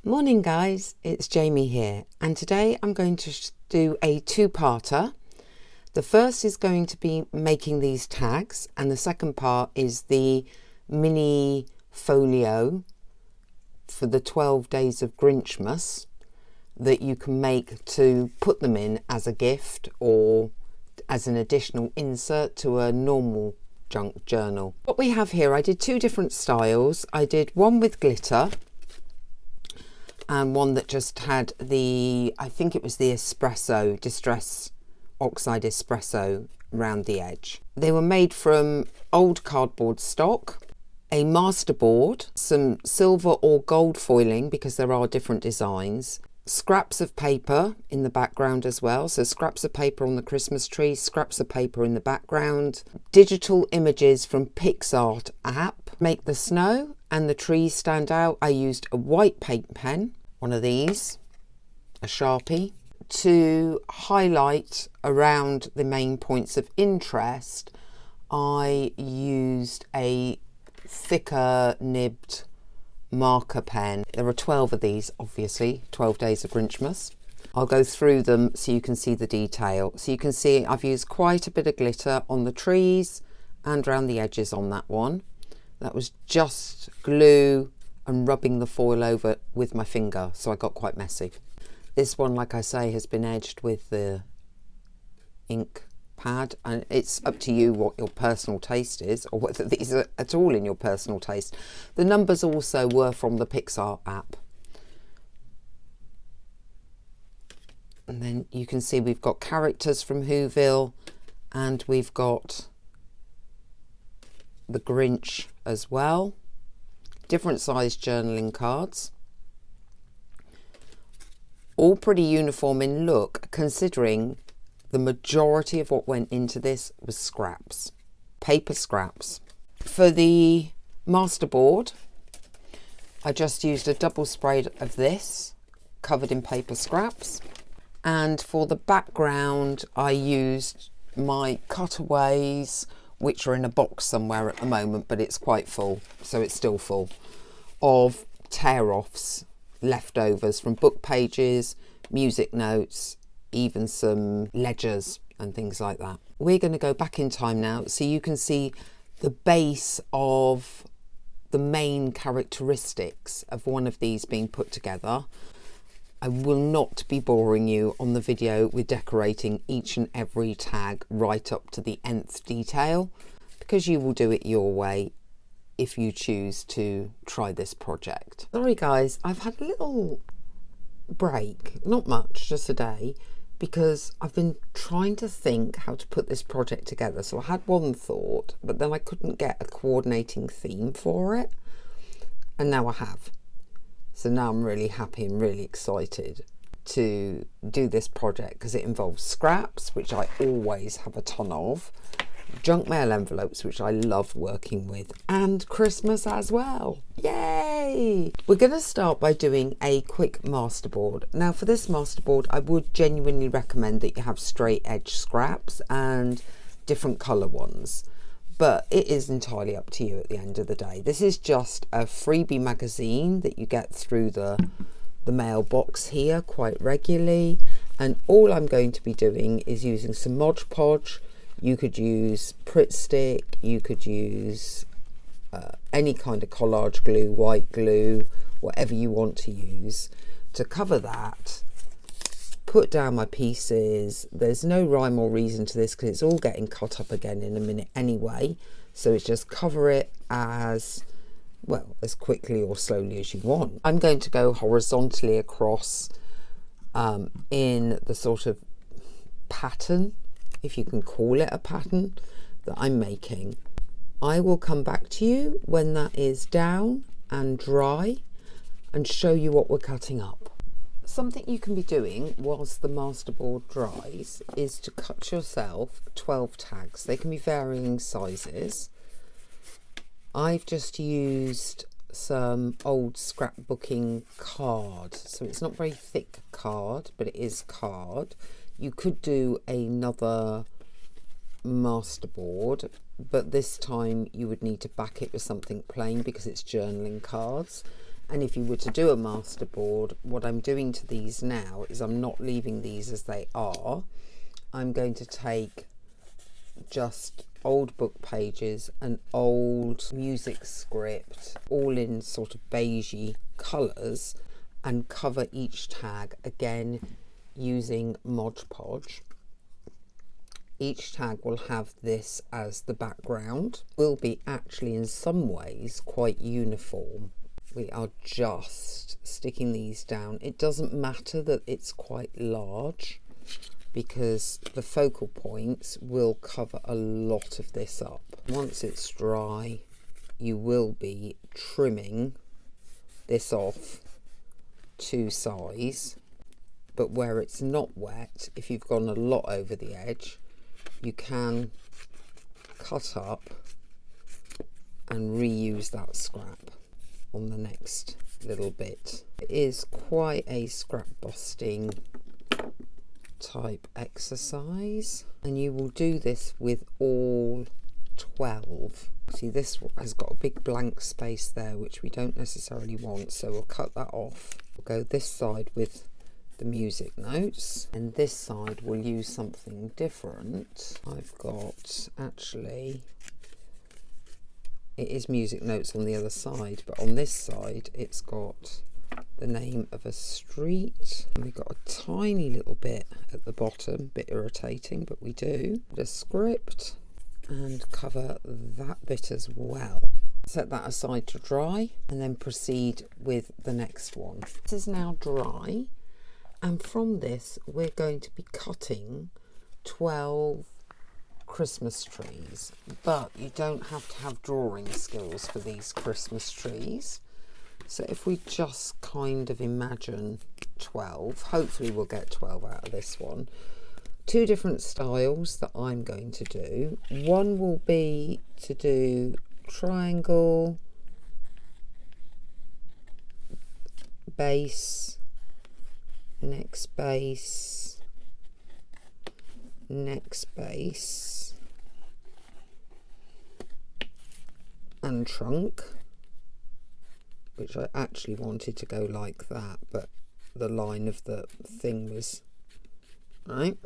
Morning guys, it's Jamie here, and today I'm going to do a two-parter. The first is going to be making these tags, and the second part is the mini folio for the 12 days of Grinchmas that you can make to put them in as a gift or as an additional insert to a normal junk journal. What we have here, I did two different styles. I did one with glitter and one that just had the, I think it was the espresso, Distress Oxide Espresso around the edge. They were made from old cardboard stock, a masterboard, some silver or gold foiling because there are different designs, scraps of paper in the background as well, so scraps of paper on the Christmas tree, scraps of paper in the background, digital images from PicsArt app make the snow and the trees stand out. I used a white paint pen, one of these, a Sharpie, to highlight around the main points of interest. I used a thicker nibbed marker pen. There are 12 of these, obviously, 12 days of Grinchmas. I'll go through them so you can see the detail. So you can see I've used quite a bit of glitter on the trees and around the edges on that one. That was just glue and rubbing the foil over with my finger, so I got quite messy. This one, like I say, has been edged with the ink pad, and it's up to you what your personal taste is, or whether these are at all in your personal taste. The numbers also were from the PicsArt app. And then you can see we've got characters from Whoville, and we've got the Grinch as well. Different size journaling cards. All pretty uniform in look, considering the majority of what went into this was scraps, paper scraps. For the masterboard, I just used a double spray of this, covered in paper scraps. And for the background, I used my cutaways, which are in a box somewhere at the moment, but it's quite full, so it's still full, of tear-offs, leftovers from book pages, music notes, even some ledgers and things like that. We're going to go back in time now so you can see the base of the main characteristics of one of these being put together. I will not be boring you on the video with decorating each and every tag right up to the nth detail, because you will do it your way if you choose to try this project. Sorry guys, I've had a little break, not much, just a day, because I've been trying to think how to put this project together. So I had one thought, but then I couldn't get a coordinating theme for it, and now I have. So now I'm really happy and really excited to do this project because it involves scraps, which I always have a ton of, junk mail envelopes, which I love working with, and Christmas as well. Yay! We're going to start by doing a quick masterboard. Now for this masterboard, I would genuinely recommend that you have straight edge scraps and different colour ones, but it is entirely up to you at the end of the day. This is just a freebie magazine that you get through the mailbox here quite regularly, and all I'm going to be doing is using some Mod Podge. You could use Pritt Stick, you could use any kind of collage glue, white glue, whatever you want to use to cover that. Put down my pieces. There's no rhyme or reason to this because it's all getting cut up again in a minute anyway, so it's just cover it as well, as quickly or slowly as you want. I'm going to go horizontally across in the sort of pattern, if you can call it a pattern, that I'm making. I will come back to you when that is down and dry and show you what we're cutting up. Something you can be doing whilst the masterboard dries is to cut yourself 12 tags. They can be varying sizes. I've just used some old scrapbooking card, so it's not very thick card, but it is card. You could do another masterboard, but this time you would need to back it with something plain because it's journaling cards. And if you were to do a masterboard, what I'm doing to these now is I'm not leaving these as they are. I'm going to take just old book pages and old music script, all in sort of beigey colours, and cover each tag again using Mod Podge. Each tag will have this as the background. Will be actually in some ways quite uniform. We are just sticking these down. It doesn't matter that it's quite large, because the focal points will cover a lot of this up. Once it's dry, you will be trimming this off to size, but where it's not wet, if you've gone a lot over the edge, you can cut up and reuse that scrap on the next little bit. It is quite a scrap busting type exercise, and you will do this with all 12. See, this has got a big blank space there which we don't necessarily want, so we'll cut that off. We'll go this side with the music notes, and this side we'll use something different. I've got, actually, it is music notes on the other side, but on this side it's got the name of a street, and we've got a tiny little bit at the bottom, a bit irritating, but we do. The script, and cover that bit as well. Set that aside to dry, and then proceed with the next one. This is now dry, and from this we're going to be cutting 12 Christmas trees, but you don't have to have drawing skills for these Christmas trees. So if we just kind of imagine 12, hopefully we'll get 12 out of this one. Two different styles that I'm going to do. One will be to do triangle, base, next base, next base, and trunk, which I actually wanted to go like that, but the line of the thing was right.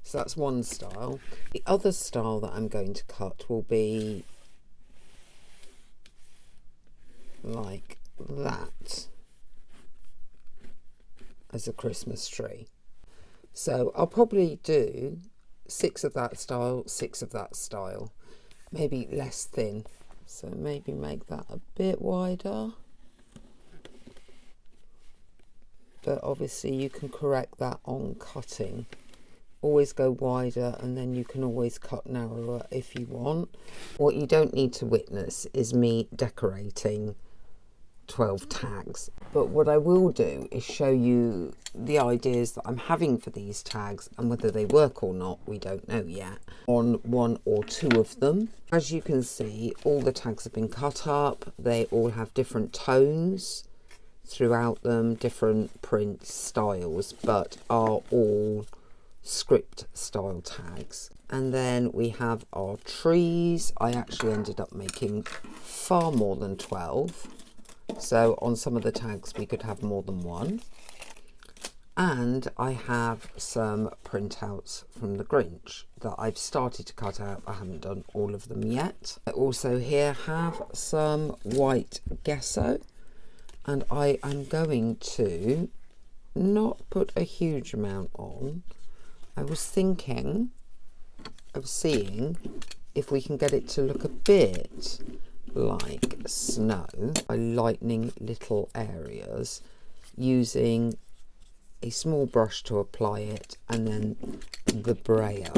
So that's one style. The other style that I'm going to cut will be like that as a Christmas tree. So I'll probably do 6 of that style, 6 of that style, maybe less thin. So maybe make that a bit wider. But obviously you can correct that on cutting. Always go wider, and then you can always cut narrower if you want. What you don't need to witness is me decorating 12 tags. But what I will do is show you the ideas that I'm having for these tags, and whether they work or not, we don't know yet, on 1 or 2 of them. As you can see, all the tags have been cut up. They all have different tones throughout them, different print styles, but are all script style tags. And then we have our trees. I actually ended up making far more than 12, so on some of the tags we could have more than 1. And I have some printouts from the Grinch that I've started to cut out. I haven't done all of them yet. I also here have some white gesso, and I am going to not put a huge amount on. I was thinking of seeing if we can get it to look a bit like snow by lightening little areas using a small brush to apply it, and then the brayer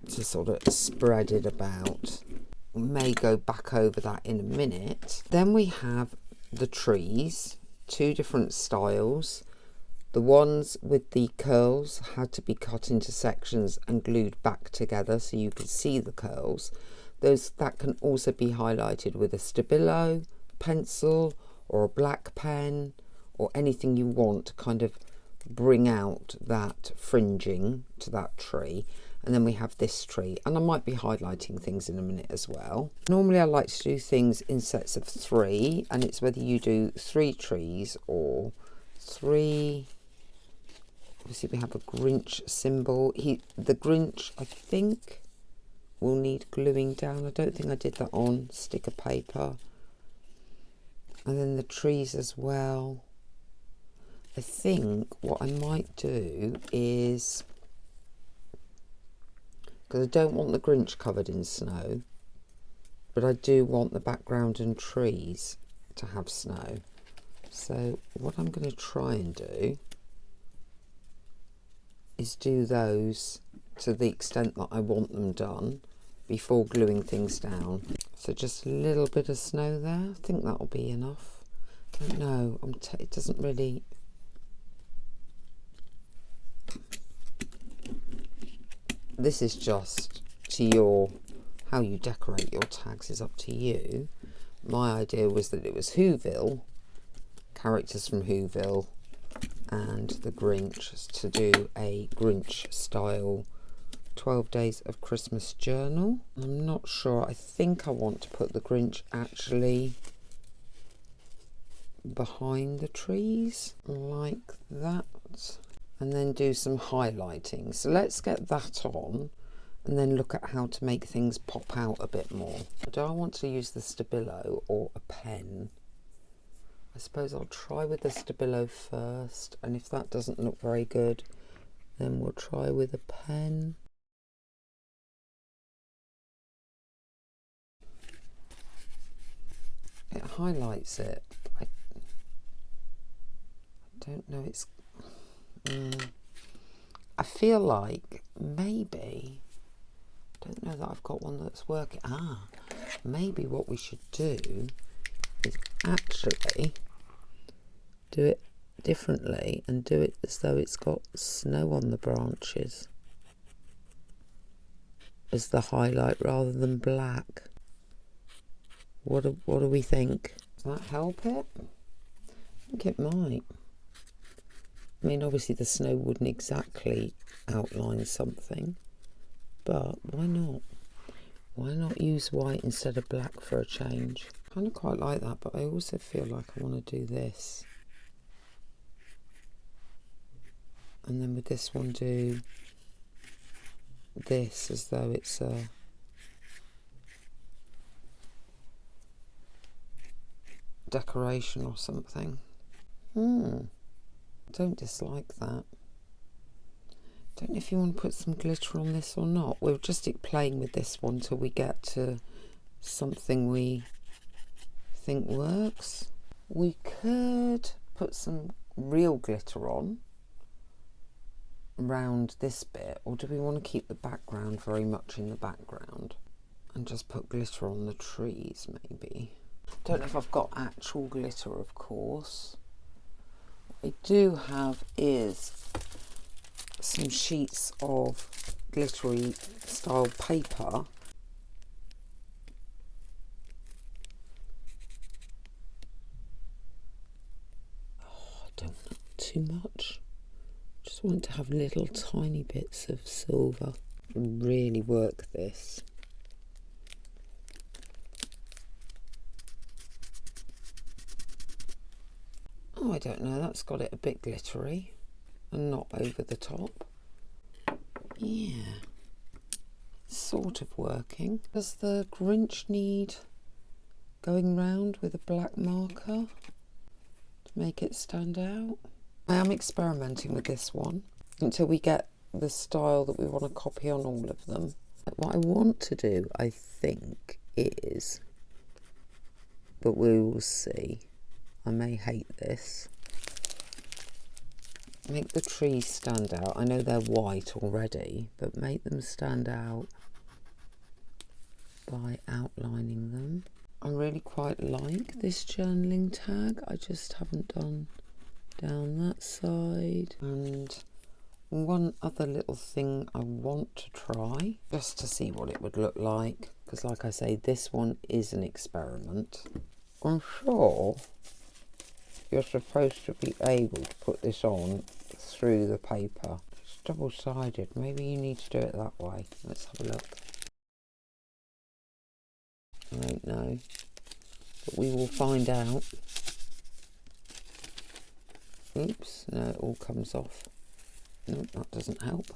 to sort of spread it about. May go back over that in a minute. Then we have the trees, 2 different styles. The ones with the curls had to be cut into sections and glued back together so you could see the curls. Those that can also be highlighted with a Stabilo pencil or a black pen, or anything you want to kind of bring out that fringing to that tree. And then we have this tree, and I might be highlighting things in a minute as well. Normally I like to do things in sets of 3, and it's whether you do 3 trees or 3. Obviously we have a Grinch symbol. The Grinch, I think, will need gluing down. I don't think I did that on sticker paper. And then the trees as well. I think what I might do is, because I don't want the Grinch covered in snow, but I do want the background and trees to have snow. So what I'm going to try and do is do those to the extent that I want them done before gluing things down. So just a little bit of snow there. I think that'll be enough. I don't know. It doesn't really... This is just to how you decorate your tags is up to you. My idea was that it was Whoville, characters from Whoville, and the Grinch, to do a Grinch style 12 days of Christmas journal. I'm not sure. I think I want to put the Grinch actually behind the trees like that, and then do some highlighting. So let's get that on and then look at how to make things pop out a bit more. Do I want to use the Stabilo or a pen? I suppose I'll try with the Stabilo first, and if that doesn't look very good, then we'll try with a pen. It highlights it. I don't know, it's... I feel like maybe... I don't know that I've got one that's working. Maybe what we should do is actually do it differently and do it as though it's got snow on the branches as the highlight rather than black. What do we think? Does that help it? I think it might. I mean, obviously the snow wouldn't exactly outline something, but why not? Why not use white instead of black for a change? I kind of quite like that, but I also feel like I want to do this. And then with this one do this as though it's a... decoration or something. Don't dislike that. Don't know if you want to put some glitter on this or not. We'll just keep playing with this one till we get to something we think works. We could put some real glitter on around this bit, or do we want to keep the background very much in the background and just put glitter on the trees maybe? Don't know if I've got actual glitter, of course. What I do have is some sheets of glittery style paper. I don't want too much. Just want to have little tiny bits of silver. Really work this. Oh, I don't know, that's got it a bit glittery and not over the top. Yeah, it's sort of working. Does the Grinch need going round with a black marker to make it stand out? I am experimenting with this one until we get the style that we want to copy on all of them. What I want to do, I think, is, but we will see, I may hate this, make the trees stand out. I know they're white already, but make them stand out by outlining them. I really quite like this journaling tag. I just haven't done down that side. And one other little thing I want to try, just to see what it would look like, because like I say, this one is an experiment. I'm sure you're supposed to be able to put this on through the paper. Just double-sided. Maybe you need to do it that way. Let's have a look. I don't know, but we will find out. Oops, no, it all comes off. No, that doesn't help.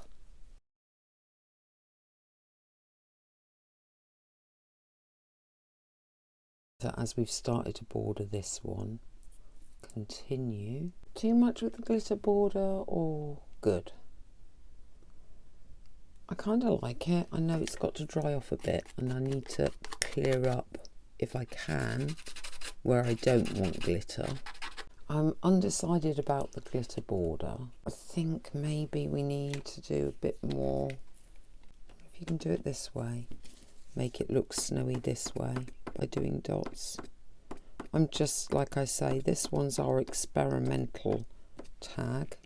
So as we've started to border this one, continue. Too much with the glitter border or good? I kind of like it. I know it's got to dry off a bit and I need to clear up, if I can, where I don't want glitter. I'm undecided about the glitter border. I think maybe we need to do a bit more. If you can do it this way, make it look snowy this way by doing dots. I'm just, like I say, this one's our experimental tag.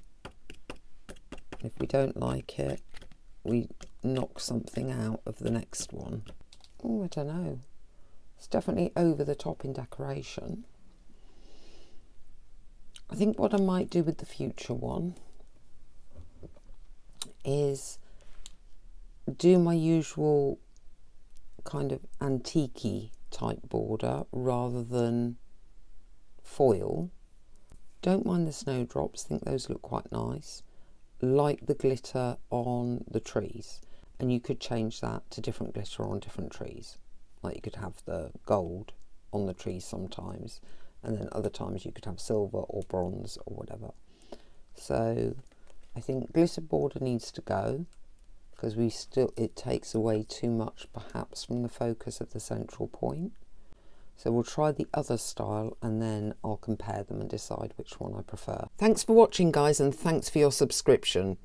If we don't like it, we knock something out of the next one. Oh, I don't know. It's definitely over the top in decoration. I think what I might do with the future one is do my usual kind of antique-y type border rather than foil. Don't mind the snowdrops, think those look quite nice. Like the glitter on the trees, and you could change that to different glitter on different trees. Like you could have the gold on the trees sometimes, and then other times you could have silver or bronze or whatever. So I think glitter border needs to go, because it takes away too much perhaps from the focus of the central point. So we'll try the other style and then I'll compare them and decide which one I prefer. Thanks for watching, guys, and thanks for your subscription.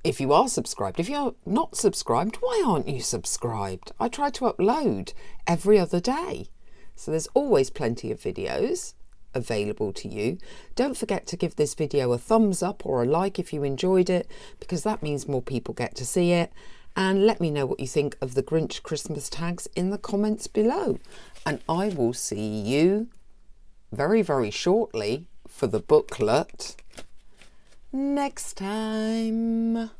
If you are subscribed, if you're not subscribed, why aren't you subscribed? I try to upload every other day. So there's always plenty of videos available to you. Don't forget to give this video a thumbs up or a like if you enjoyed it, because that means more people get to see it. And let me know what you think of the Grinch Christmas tags in the comments below. And I will see you very, very shortly for the booklet next time.